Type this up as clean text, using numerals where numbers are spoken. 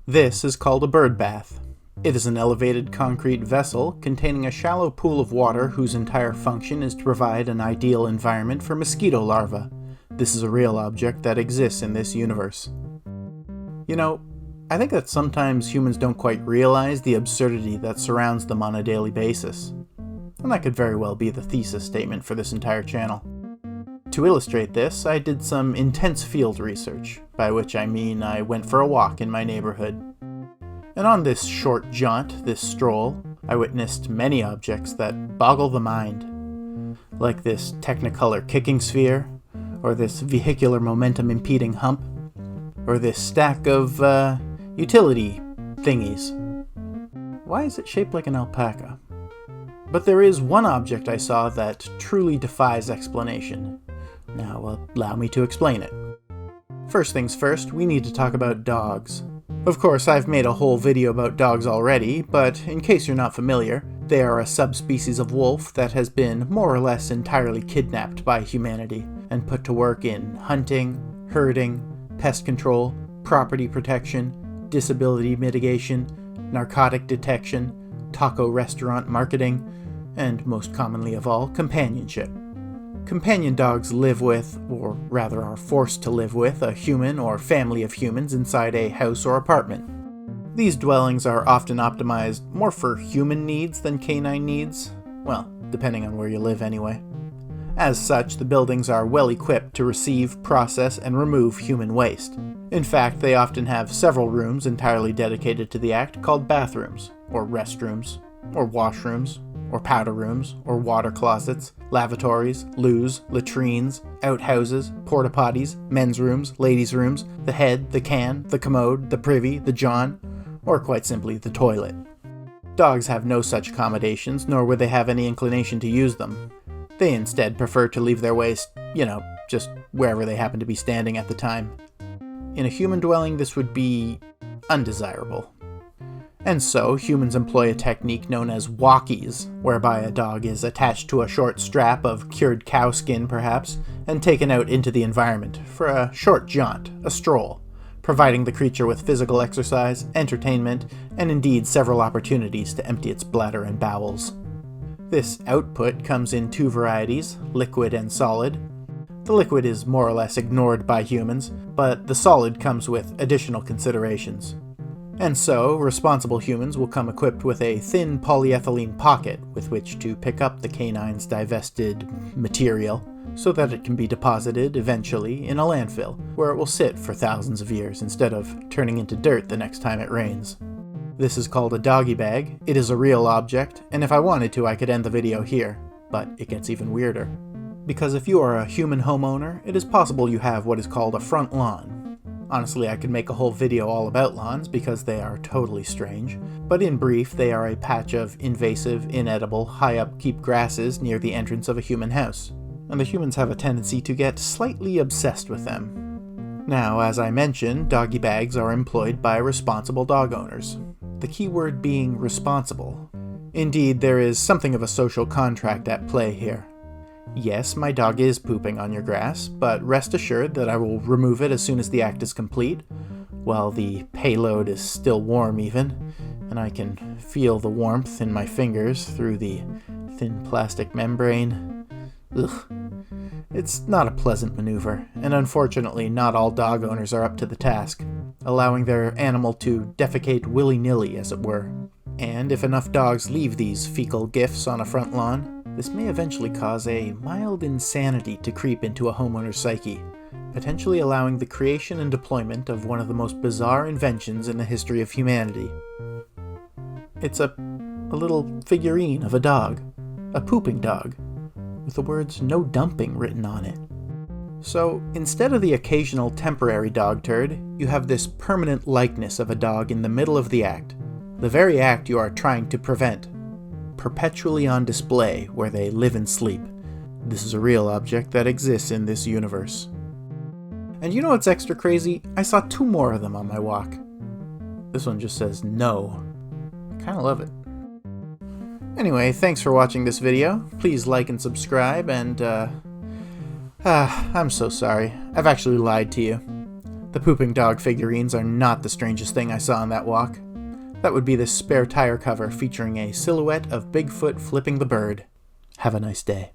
This is called a bird bath. It is an elevated concrete vessel containing a shallow pool of water whose entire function is to provide an ideal environment for mosquito larvae. This is a real object that exists in this universe. You know, I think that sometimes humans don't quite realize the absurdity that surrounds them on a daily basis. And that could very well be the thesis statement for this entire channel. To illustrate this, I did some intense field research, by which I mean I went for a walk in my neighborhood. And on this short jaunt, this stroll, I witnessed many objects that boggle the mind. Like this Technicolor kicking sphere, or this vehicular momentum impeding hump, or this stack of, utility thingies. Why is it shaped like an alpaca? But there is one object I saw that truly defies explanation. Now, allow me to explain it. First things first, we need to talk about dogs. Of course, I've made a whole video about dogs already, but in case you're not familiar, they are a subspecies of wolf that has been more or less entirely kidnapped by humanity and put to work in hunting, herding, pest control, property protection, disability mitigation, narcotic detection, taco restaurant marketing, and most commonly of all, companionship. Companion dogs live with, or rather are forced to live with, a human or family of humans inside a house or apartment. These dwellings are often optimized more for human needs than canine needs, well, depending on where you live anyway. As such, the buildings are well equipped to receive, process, and remove human waste. In fact, they often have several rooms entirely dedicated to the act called bathrooms, or restrooms, or washrooms, or powder rooms, or water closets, lavatories, loos, latrines, outhouses, porta potties, men's rooms, ladies' rooms, the head, the can, the commode, the privy, the john, or quite simply the toilet. Dogs have no such accommodations, nor would they have any inclination to use them. They instead prefer to leave their waste, just wherever they happen to be standing at the time. In a human dwelling, this would be undesirable. And so, humans employ a technique known as walkies, whereby a dog is attached to a short strap of cured cow skin perhaps, and taken out into the environment for a short jaunt, a stroll, providing the creature with physical exercise, entertainment, and indeed several opportunities to empty its bladder and bowels. This output comes in two varieties, liquid and solid. The liquid is more or less ignored by humans, but the solid comes with additional considerations. And so, responsible humans will come equipped with a thin polyethylene pocket with which to pick up the canine's divested material, so that it can be deposited, eventually, in a landfill, where it will sit for thousands of years instead of turning into dirt the next time it rains. This is called a doggy bag. It is a real object, and if I wanted to, I could end the video here, but it gets even weirder. Because if you are a human homeowner, it is possible you have what is called a front lawn. Honestly, I could make a whole video all about lawns because they are totally strange, but in brief, they are a patch of invasive, inedible, high upkeep grasses near the entrance of a human house, and the humans have a tendency to get slightly obsessed with them. Now, as I mentioned, doggy bags are employed by responsible dog owners, the key word being responsible. Indeed, there is something of a social contract at play here. Yes, my dog is pooping on your grass, but rest assured that I will remove it as soon as the act is complete, while the payload is still warm even, and I can feel the warmth in my fingers through the thin plastic membrane. Ugh. It's not a pleasant maneuver, and unfortunately not all dog owners are up to the task, allowing their animal to defecate willy-nilly, as it were. And if enough dogs leave these fecal gifts on a front lawn, this may eventually cause a mild insanity to creep into a homeowner's psyche, potentially allowing the creation and deployment of one of the most bizarre inventions in the history of humanity. It's a little figurine of a dog, a pooping dog, with the words "no dumping" written on it. So, instead of the occasional temporary dog turd, you have this permanent likeness of a dog in the middle of the act, the very act you are trying to prevent, perpetually on display where they live and sleep. This is a real object that exists in this universe. And you know what's extra crazy? I saw two more of them on my walk. This one just says no. I kinda love it. Anyway, thanks for watching this video. Please like and subscribe, and I'm so sorry. I've actually lied to you. The pooping dog figurines are not the strangest thing I saw on that walk. That would be this spare tire cover featuring a silhouette of Bigfoot flipping the bird. Have a nice day.